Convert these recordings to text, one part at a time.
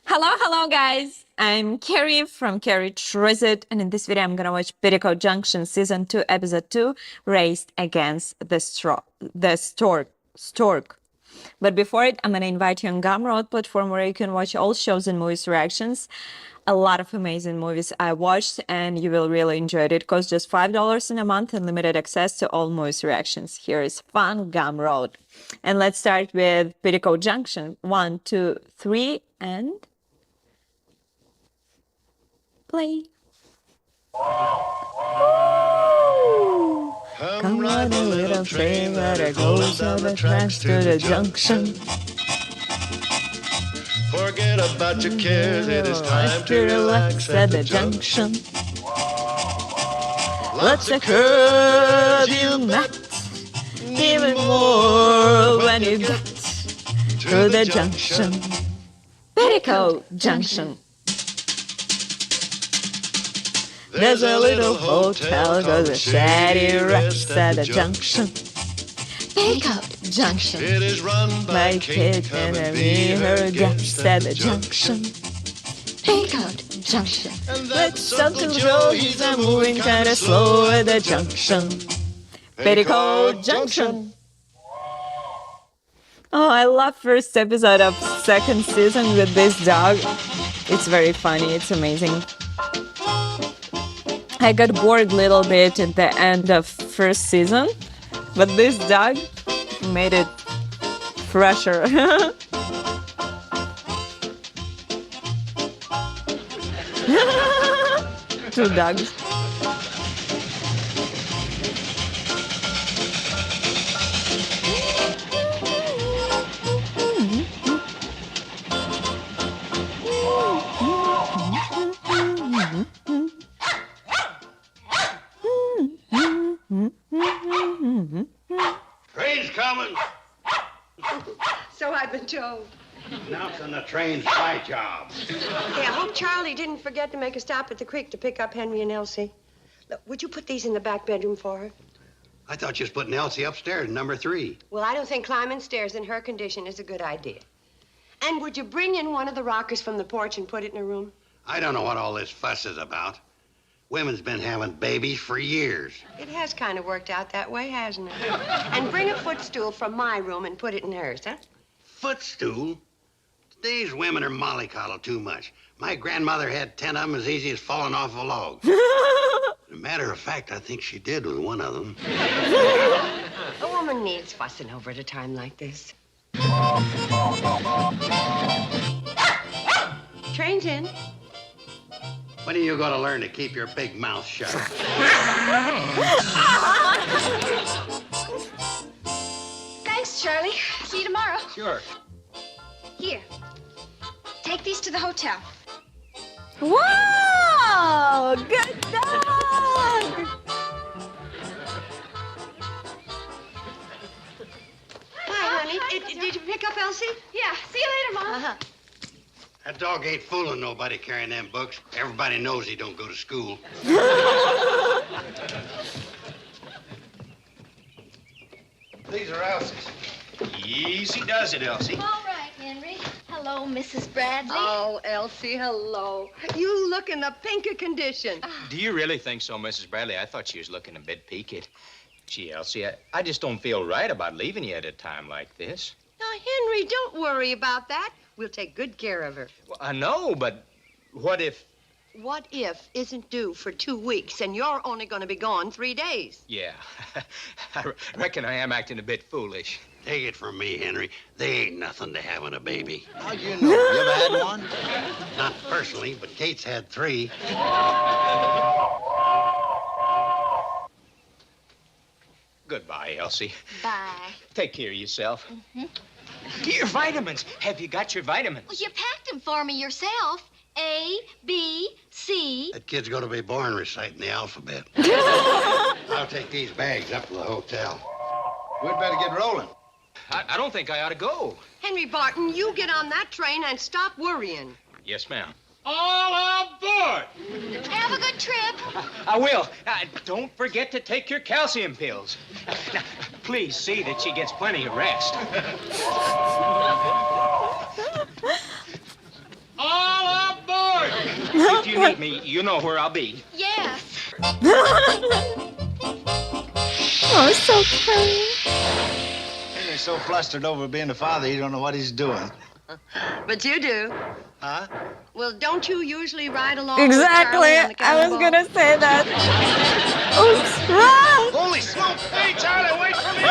Hello guys. I'm Carrie from Carrie Trizit, and in this video I'm gonna watch Petticoat Junction Season 2, Episode 2, Race Against the Stork. But before it, I'm gonna invite you on Gumroad platform where you can watch all shows and movies reactions. A lot of amazing movies I watched, and you will really enjoy it. It costs just $5 in a month and limited access to all movies reactions. Here is fun Gumroad. And let's start with Petticoat Junction. 1, 2, 3, and play. Woo! Come ride a little train that goes down the tracks to the junction. Forget about your cares, it is time to relax at the junction. Lots of curves you met, even more when you get to the junction. Petticoat Junction. There's a little hotel, goes a shady rest at the junction. Petticoat Junction. It is run by My kid and me, her guests at the junction. Petticoat Junction. And Let's Uncle Joe, he's a moving kinda slow at the junction. Petticoat Junction. Oh, I love first episode of second season with this dog. It's very funny, it's amazing. I got bored a little bit at the end of first season, but this dog made it fresher. Two dogs. Train's coming. So I've been told. Announcing the train's my job. Hey, I hope Charlie didn't forget to make a stop at the creek to pick up Henry and Elsie. Look, would you put these in the back bedroom for her? I thought you was putting Elsie upstairs, number 3. Well, I don't think climbing stairs in her condition is a good idea. And would you bring in one of the rockers from the porch and put it in her room? I don't know what all this fuss is about. Women's been having babies for years. It has kind of worked out that way, hasn't it? And bring a footstool from my room and put it in hers, huh? Footstool? Today's women are mollycoddled too much. My grandmother had 10 of them as easy as falling off a log. As a matter of fact, I think she did with one of them. A woman needs fussing over at a time like this. Train's in. When are you going to learn to keep your big mouth shut? Thanks, Charlie. See you tomorrow. Sure. Here. Take these to the hotel. Wow! Good dog! Hi, honey. Did you pick up Elsie? Yeah. See you later, Mom. Uh-huh. That dog ain't fooling nobody carrying them books. Everybody knows he don't go to school. These are Elsie's. Easy does it, Elsie. All right, Henry. Hello, Mrs. Bradley. Oh, Elsie, hello. You look in the pink of condition. Do you really think so, Mrs. Bradley? I thought she was looking a bit peaked. Gee, Elsie, I just don't feel right about leaving you at a time like this. Now, Henry, don't worry about that. We'll take good care of her. Well, I know, but what if... What if isn't due for 2 weeks, and you're only going to be gone 3 days? Yeah, I reckon I am acting a bit foolish. Take it from me, Henry. They ain't nothing to having a baby. How do you know? You ever had one? Not personally, but Kate's had 3. Goodbye, Elsie. Bye. Take care of yourself. Get your vitamins. Have you got your vitamins? Well, you packed them for me yourself. A, B, C. That kid's going to be born reciting the alphabet. I'll take these bags up to the hotel. We'd better get rolling. I don't think I ought to go. Henry Barton, you get on that train and stop worrying. Yes, ma'am. All aboard! Have a good trip. I will. Don't forget to take your calcium pills. Now, please see that she gets plenty of rest. All you need me, you know where I'll be. Yes. Oh, so cute. He's so flustered over being a father, he don't know what he's doing. But you do. Huh? Well, don't you usually ride along Exactly. with Charlie on the I was cannonball? gonna say that. Oops. Ah! Holy smoke! Hey, Charlie, wait for me!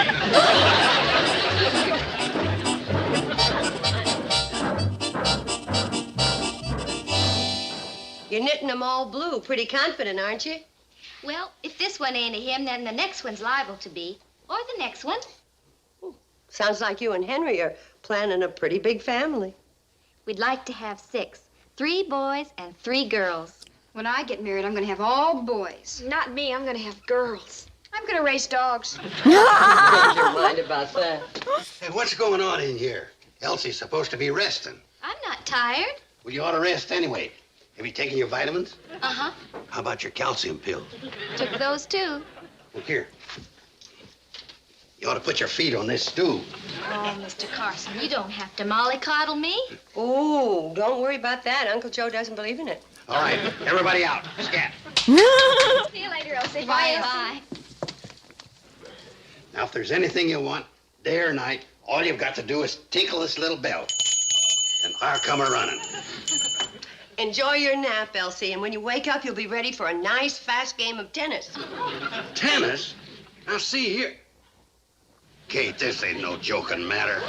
You're knitting them all blue. Pretty confident, aren't you? Well, if this one ain't a him, then the next one's liable to be. Or the next one. Sounds like you and Henry are planning a pretty big family. We'd like to have 6. 3 boys and 3 girls. When I get married, I'm going to have all boys. Not me. I'm going to have girls. I'm going to raise dogs. Change your mind about that. Hey, what's going on in here? Elsie's supposed to be resting. I'm not tired. Well, you ought to rest anyway. Have you taken your vitamins? Uh-huh. How about your calcium pills? Took those too. Well, here. You ought to put your feet on this stool. Oh, Mr. Carson, you don't have to mollycoddle me. Oh, don't worry about that. Uncle Joe doesn't believe in it. All right, everybody out. Scat. See you later, Elsie. Bye, Bye. Now, if there's anything you want, day or night, all you've got to do is tinkle this little bell, and I'll come a-running. Enjoy your nap, Elsie, and when you wake up, you'll be ready for a nice, fast game of tennis. Tennis? Now, see here. Kate, this ain't no joking matter.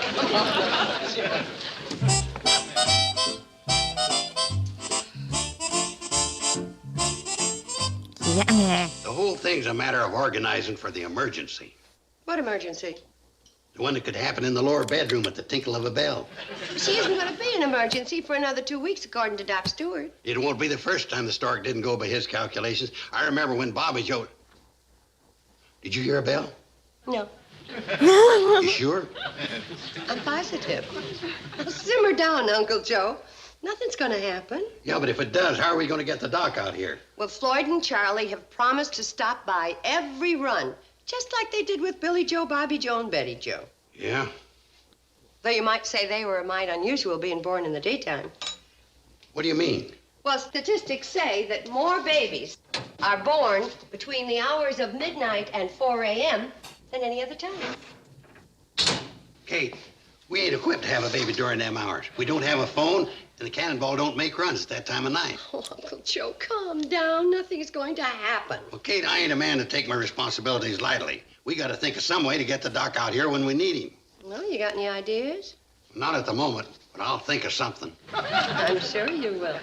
Yeah. The whole thing's a matter of organizing for the emergency. What emergency? The one that could happen in the lower bedroom at the tinkle of a bell. She isn't going to be an emergency for another 2 weeks, according to Doc Stewart. It won't be the first time the Stork didn't go by his calculations. I remember when Bobby Joe... Did you hear a bell? No, You sure? I'm positive. Now, simmer down, Uncle Joe. Nothing's going to happen. Yeah, but if it does, how are we going to get the doc out here? Well, Floyd and Charlie have promised to stop by every run, just like they did with Billy Joe, Bobby Joe, and Betty Joe. Yeah? Though you might say they were a mite unusual being born in the daytime. What do you mean? Well, statistics say that more babies are born between the hours of midnight and 4 a.m. than any other time. Kate, we ain't equipped to have a baby during them hours. We don't have a phone, and the cannonball don't make runs at that time of night. Oh, Uncle Joe, calm down. Nothing is going to happen. Well, Kate, I ain't a man to take my responsibilities lightly. We got to think of some way to get the doc out here when we need him. Well, you got any ideas? Not at the moment, but I'll think of something. I'm sure you will.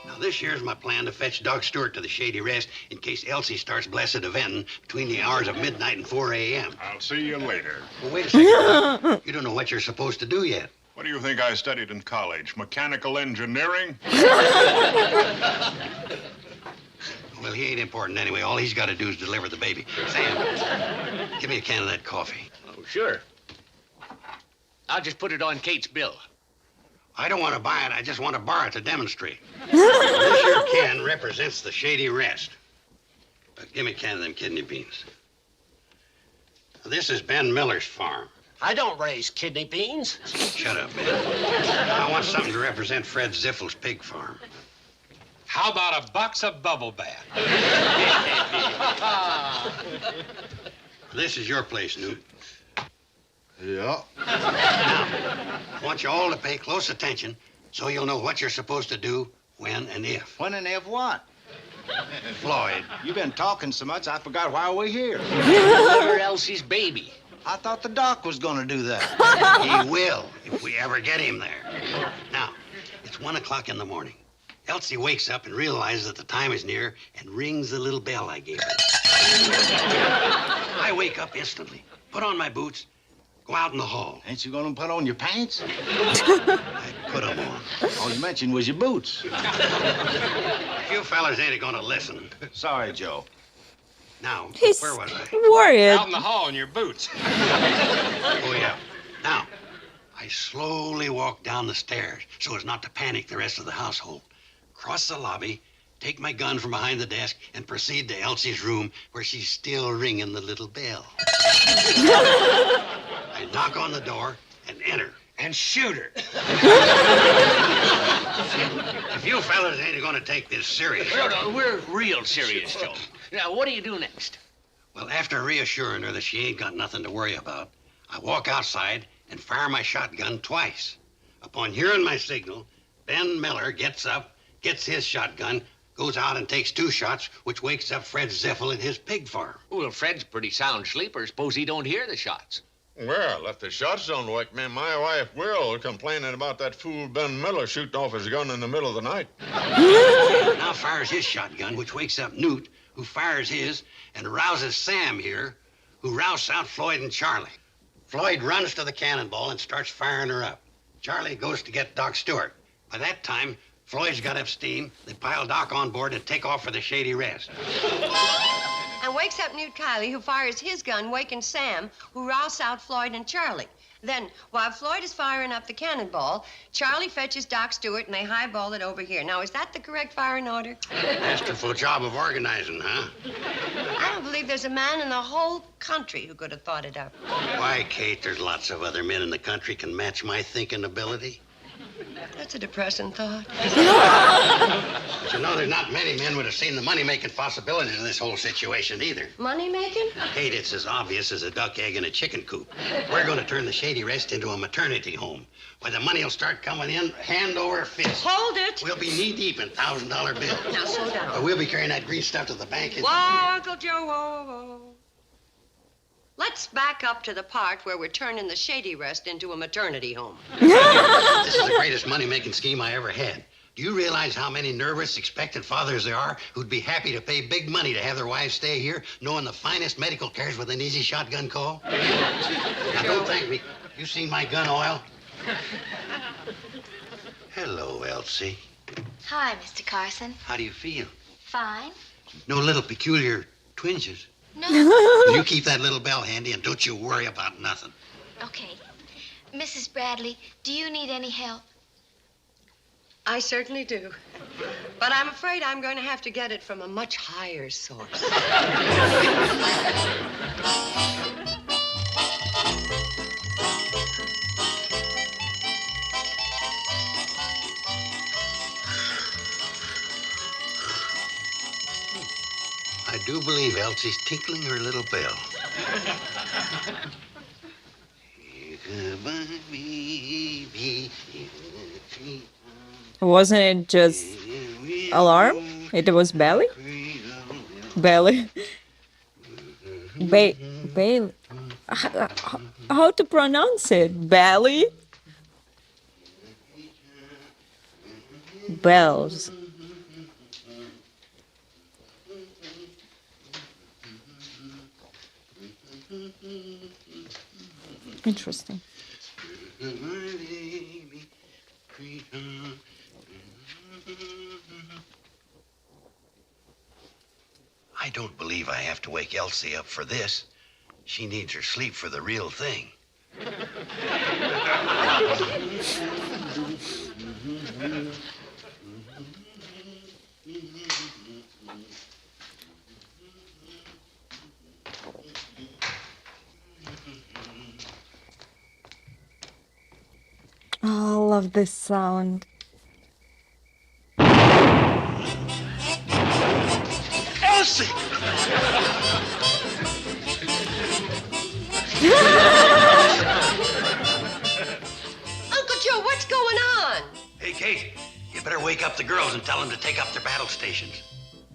Now, this year's my plan to fetch Doc Stewart to the Shady Rest in case Elsie starts blessed eventing between the hours of midnight and 4 a.m. I'll see you later. Well, wait a second, Doc. You don't know what you're supposed to do yet. What do you think I studied in college? Mechanical engineering? Well, he ain't important anyway. All he's got to do is deliver the baby. Sam, give me a can of that coffee. Oh, sure. I'll just put it on Kate's bill. I don't want to buy it. I just want to borrow it to demonstrate. This here can represents the Shady Rest. Give me a can of them kidney beans. Now, this is Ben Miller's farm. I don't raise kidney beans. Shut up, Ben. I want something to represent Fred Ziffel's pig farm. How about a box of bubble bath? This is your place, Newt. Yeah. Now, I want you all to pay close attention so you'll know what you're supposed to do, when, and if. When and if what? Floyd, You've been talking so much, I forgot why we're here. Deliver Elsie's baby. I thought the doc was gonna do that. he will if we ever get him there. Now, it's 1 o'clock in the morning. Elsie wakes up and realizes that the time is near and rings the little bell I gave her. I wake up instantly, put on my boots, go out in the hall. Ain't you gonna put on your pants? I put them on. All you mentioned was your boots. You fellas ain't gonna listen. Sorry, Joe. Now, He's where was I? worried. Out in the hall in your boots. Oh, yeah. Now, I slowly walk down the stairs so as not to panic the rest of the household. Cross the lobby, take my gun from behind the desk, and proceed to Elsie's room where she's still ringing the little bell. I knock on the door and enter. And shoot her. If you fellas ain't gonna take this serious. No, we're real serious, Joe. Now, what do you do next? Well, after reassuring her that she ain't got nothing to worry about, I walk outside and fire my shotgun twice. Upon hearing my signal, Ben Miller gets up, gets his shotgun, goes out and takes 2 shots, which wakes up Fred Ziffel at his pig farm. Well, Fred's a pretty sound sleeper. Suppose he don't hear the shots. Well, if the shots don't wake me, my wife will, complaining about that fool Ben Miller shooting off his gun in the middle of the night. Now fires his shotgun, which wakes up Newt, who fires his, and rouses Sam here, who rouses out Floyd and Charlie. Floyd runs to the cannonball and starts firing her up. Charlie goes to get Doc Stewart. By that time, Floyd's got up steam. They pile Doc on board and take off for the Shady Rest. And wakes up Newt Kiley, who fires his gun, waking Sam, who rouses out Floyd and Charlie. Then, while Floyd is firing up the cannonball, Charlie fetches Doc Stewart and they highball it over here. Now, is that the correct firing order? Masterful job of organizing, huh? I don't believe there's a man in the whole country who could have thought it up. Why, Kate, there's lots of other men in the country can match my thinking ability. That's a depressing thought. But you know, there's not many men would have seen the money-making possibilities of this whole situation either. Money making? Kate, it's as obvious as a duck egg in a chicken coop. We're going to turn the Shady Rest into a maternity home, where the money will start coming in hand over fist. Hold it! We'll be knee-deep in $1,000 bills. Now, slow down. But we'll be carrying that green stuff to the bank. Whoa, Uncle Joe, whoa, whoa. Let's back up to the part where we're turning the Shady Rest into a maternity home. This is the greatest money-making scheme I ever had. Do you realize how many nervous, expectant fathers there are who'd be happy to pay big money to have their wives stay here, knowing the finest medical cares with an easy shotgun call? Now, don't thank me. You seen my gun oil? Hello, Elsie. Hi, Mr. Carson. How do you feel? Fine. No little peculiar twinges? No. You keep that little bell handy and don't you worry about nothing. Okay. Mrs. Bradley, do you need any help? I certainly do. But I'm afraid I'm going to have to get it from a much higher source. I do believe Elsie's tinkling her little bell. Wasn't it just alarm? It was belly? Belly. Bailey. How to pronounce it? Belly? Bells. Interesting. I don't believe I have to wake Elsie up for this. She needs her sleep for the real thing. Oh, I love this sound. Elsie! Uncle Joe, what's going on? Hey, Kate, you better wake up the girls and tell them to take up their battle stations.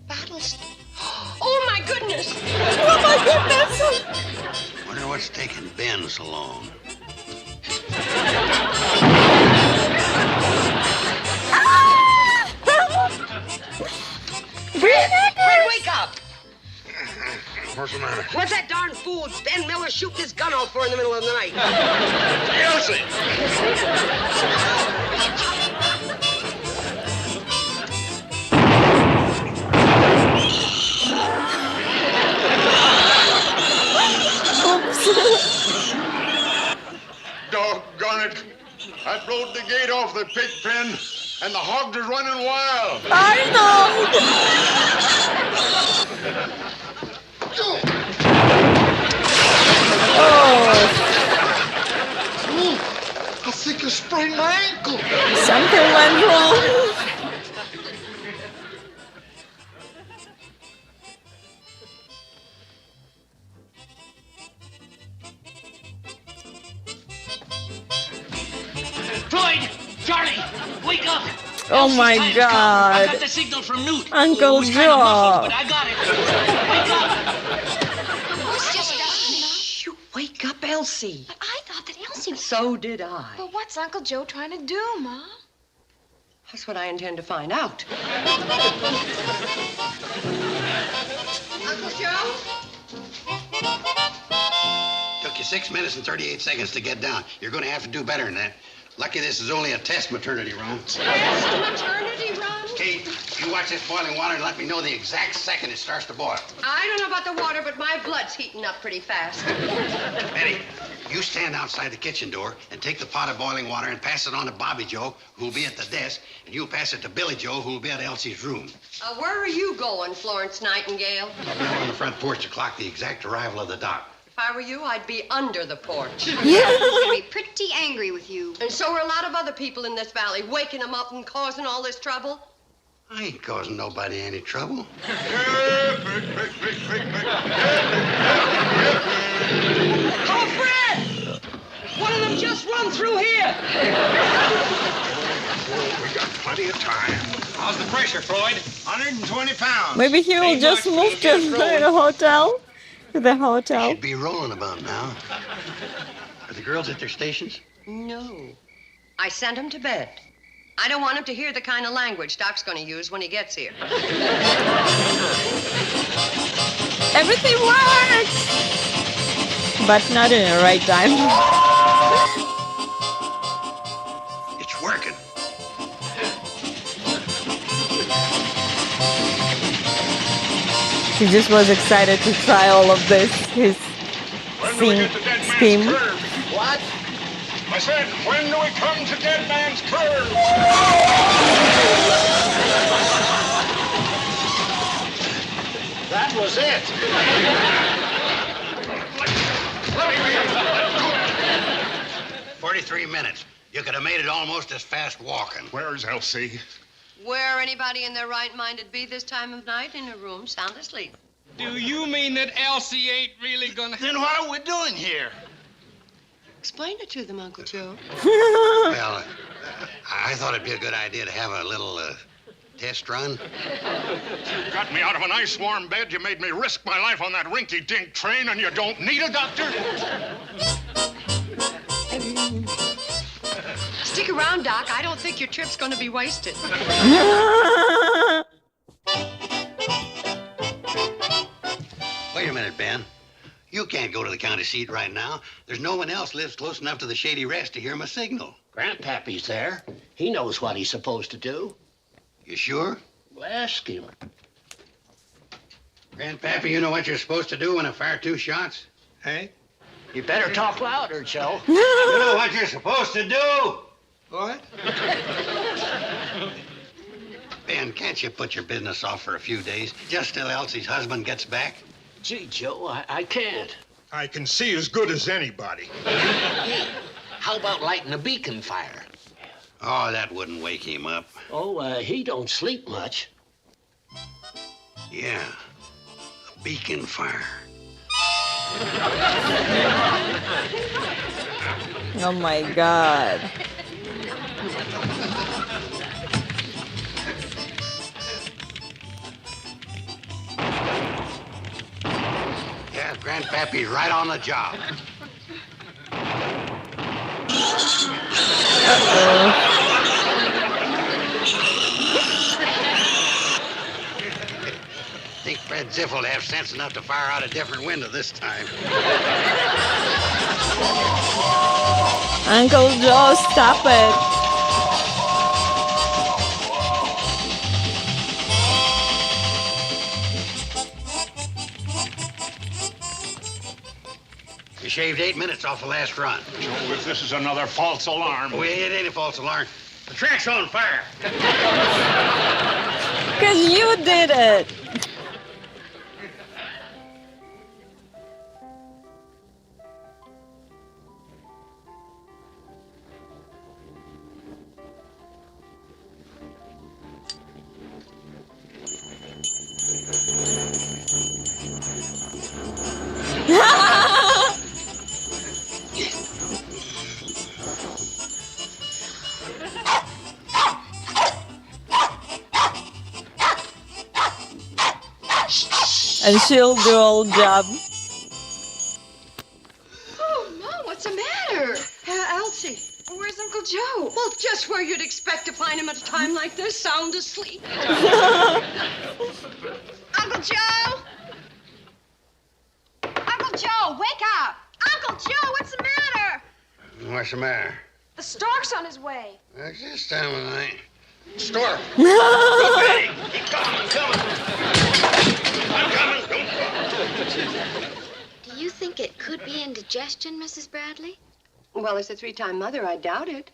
Battles? Oh, my goodness! Oh my goodness! Wonder what's taking Ben so long. Fred, wake up! What's the matter? What's that darn fool Ben Miller shooting his gun off for in the middle of the night? Elsie! Doggone it! I blowed the gate off the pig pen, and the hogs is running wild. I know! Something went wrong. Floyd! Charlie! Wake up! Oh Elsie's my time has come. I God. got the signal from Newt. Uncle It was kind of muffled, Joe. but I got it. Wake up! Who's just Shh, you wake up, Elsie. But I thought that Elsie was... So did I. But what's Uncle Joe trying to do, Ma? That's what I intend to find out. Uncle Joe? Took you 6 minutes and 38 seconds to get down. You're going to have to do better than that. Lucky this is only a test maternity run. Maternity run? Kate, you watch this boiling water and let me know the exact second it starts to boil. I don't know about the water, but my blood's heating up pretty fast. Betty, you stand outside the kitchen door and take the pot of boiling water and pass it on to Bobby Joe, who'll be at the desk, and you'll pass it to Billy Joe, who'll be at Elsie's room. Where are you going, Florence Nightingale? I'll be on the front porch to clock the exact arrival of the doc. If I were you, I'd be under the porch. He's gonna be pretty angry with you. And so are a lot of other people in this valley, waking them up and causing all this trouble. I ain't causing nobody any trouble. Oh, Fred! One of them just run through here. We got plenty of time. How's the pressure, Floyd? 120 pounds. Maybe he will just move to the hotel. To the hotel. Should be rolling about now. Are the girls at their stations? No. I sent him to bed. I don't want him to hear the kind of language Doc's going to use when he gets here. Everything works! But not in the right time. It's working. He just was excited to try all of this. His When do we get to Dead Man's scheme. Curve? What? I said, when do we come to Dead Man's Curve? That was it. 43 minutes. You could have made it almost as fast walking. Where's Elsie? Where anybody in their right mind would be this time of night? In a room, sound asleep. Do you mean that Elsie ain't really gonna... Then what are we doing here? Explain it to them, Uncle Joe. Well, I thought it'd be a good idea to have a little test run. You got me out of a nice warm bed. You made me risk my life on that rinky-dink train, and you don't need a doctor? Stick around, Doc. I don't think your trip's going to be wasted. Wait a minute, Ben. You can't go to the county seat right now. There's no one else lives close enough to the Shady Rest to hear my signal. Grandpappy's there. He knows what he's supposed to do. You sure? Well, ask him. Grandpappy, you know what you're supposed to do when I fire 2 shots? Hey? You better talk louder, Joe. You know what you're supposed to do? What? Ben, can't you put your business off for a few days, just till Elsie's husband gets back? Gee, Joe, I can't. I can see as good as anybody. How about lighting a beacon fire? Oh, that wouldn't wake him up. Oh, he don't sleep much. Yeah, a beacon fire. Oh my God. Yeah, Grandpappy's right on the job. I think Fred Ziff will have sense enough to fire out a different window this time. Uncle Joe, stop it. You shaved 8 minutes off the last run. Joe, if this is another false alarm. Oh, it ain't a false alarm. The track's on fire. Because you did it. And she'll do all job. Oh, Mom, what's the matter? Elsie, Where's Uncle Joe? well, just where you'd expect to find him at a time like this, sound asleep. Uncle Joe! Uncle Joe, wake up! Uncle Joe, what's the matter? What's the matter? The Stork's on his way. It's this time of night. Stork! Go, Betty! Keep coming, I'm coming! I'm coming, don't fall. Do you think it could be indigestion, Mrs. Bradley? Well, as a three-time mother, I doubt it.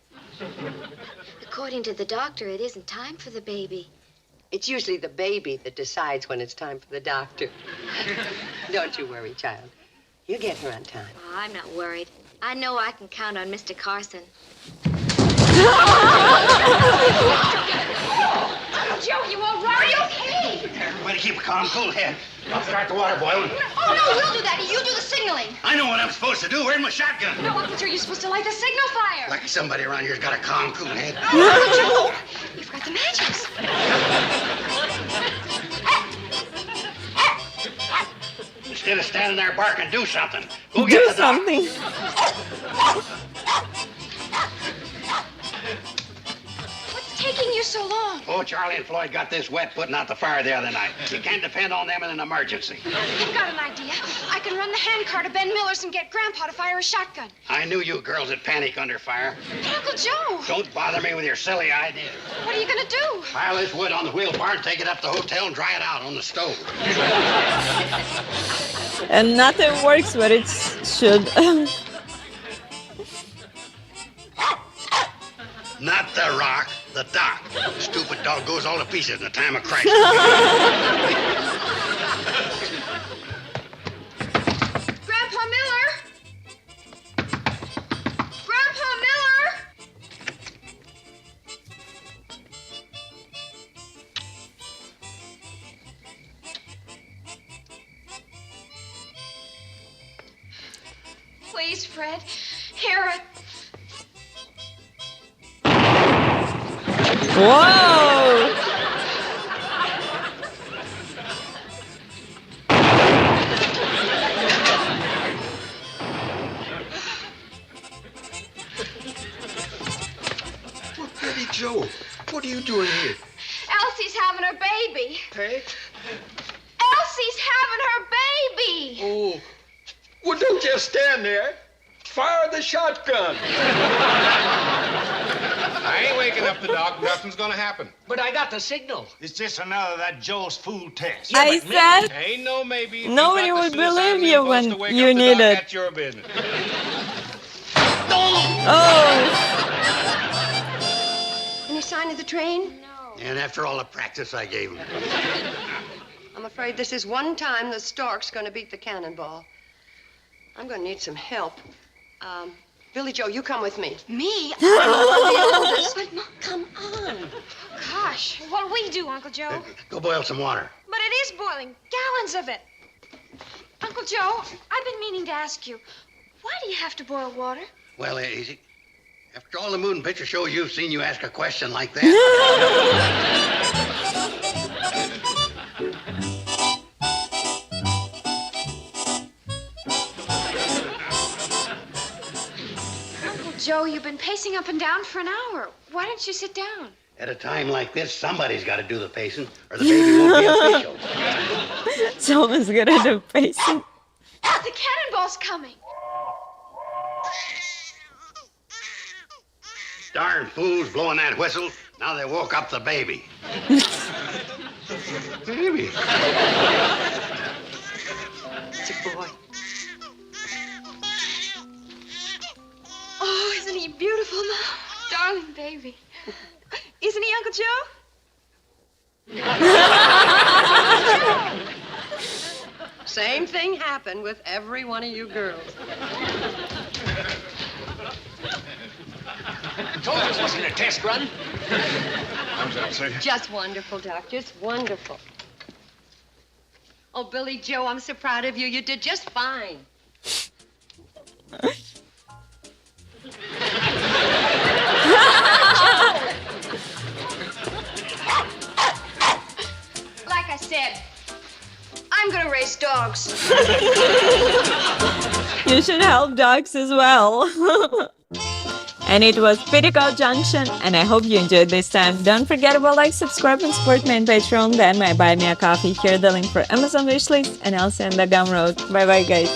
According to the doctor, it isn't time for the baby. It's usually the baby that decides when it's time for the doctor. Don't you worry, child. You get her on time. Oh, I'm not worried. I know I can count on Mr. Carson. Uncle Joe, you all right? Are you okay? Everybody keep a calm, cool head. I'll start the water boiling. Oh, no, we'll do that. You do the signaling. I know what I'm supposed to do. Where's my shotgun? No, Uncle Joe, you're supposed to light the signal fire. Like somebody around here's got a calm, cool head. Uncle Joe, you forgot the matches. Instead of standing there barking, do something. Go Do get the doc. something. What's taking you so long? Oh, Charlie and Floyd got this wet putting out the fire the other night. You can't depend on them in an emergency. I've got an idea. I can run the handcar to Ben Miller's and get Grandpa to fire a shotgun. I knew you girls would panic under fire. But Uncle Joe, Don't bother me with your silly ideas. what are you going to do? Pile this wood on the wheel bar and take it up to the hotel and dry it out on the stove. And nothing works where it should. Not the rock, the dock. The stupid dog goes all to pieces in the time of crisis. Grandpa Miller! Grandpa Miller! Please, Fred, hear it. Whoa! Well, Betty Joe, what are you doing here? Elsie's having her baby. Hey? Elsie's having her baby. Oh. Well, don't just stand there. Fire the shotgun. I ain't waking up the doc. Nothing's gonna happen. But I got the signal. It's just another of that Joe's fool test. I said Ain't no maybe. If nobody you got would the suicide believe and you you're when supposed to wake you up the need doc, it. That's your business. Oh! Any sign of the train? And after all the practice I gave him. I'm afraid this is one time the Stork's going to beat the cannonball. I'm going to need some help. Billy Joe, you come with me. Me? But Mom, come on. Gosh, what'll we do, Uncle Joe? Go boil some water. But it is boiling. Gallons of it. Uncle Joe, I've been meaning to ask you, why do you have to boil water? Well, easy. After all the moon picture shows you've seen, you ask a question like that. Uncle Joe, you've been pacing up and down for an hour. Why don't you sit down? At a time like this, somebody's got to do the pacing, or the baby won't be official. Someone's gonna do pacing. The cannonball's coming. Darn fools blowing that whistle. Now they woke up the baby. Baby. It's a boy. Oh, isn't he beautiful, Mom? Darling baby. Isn't he, Uncle Joe? Same thing happened with every one of you girls. I told you it wasn't a test run. How's that, say? Just wonderful, Doc. Just wonderful. Oh, Billy Joe, I'm so proud of you. You did just fine. Like I said, I'm gonna race dogs. You should help dogs as well. And it was Petticoat Junction, and I hope you enjoyed this time. Don't forget about like, subscribe, and support me on Patreon. Then my buy me a coffee. Here the link for Amazon wishlist, and I'll send the Gumroad. Bye bye, guys.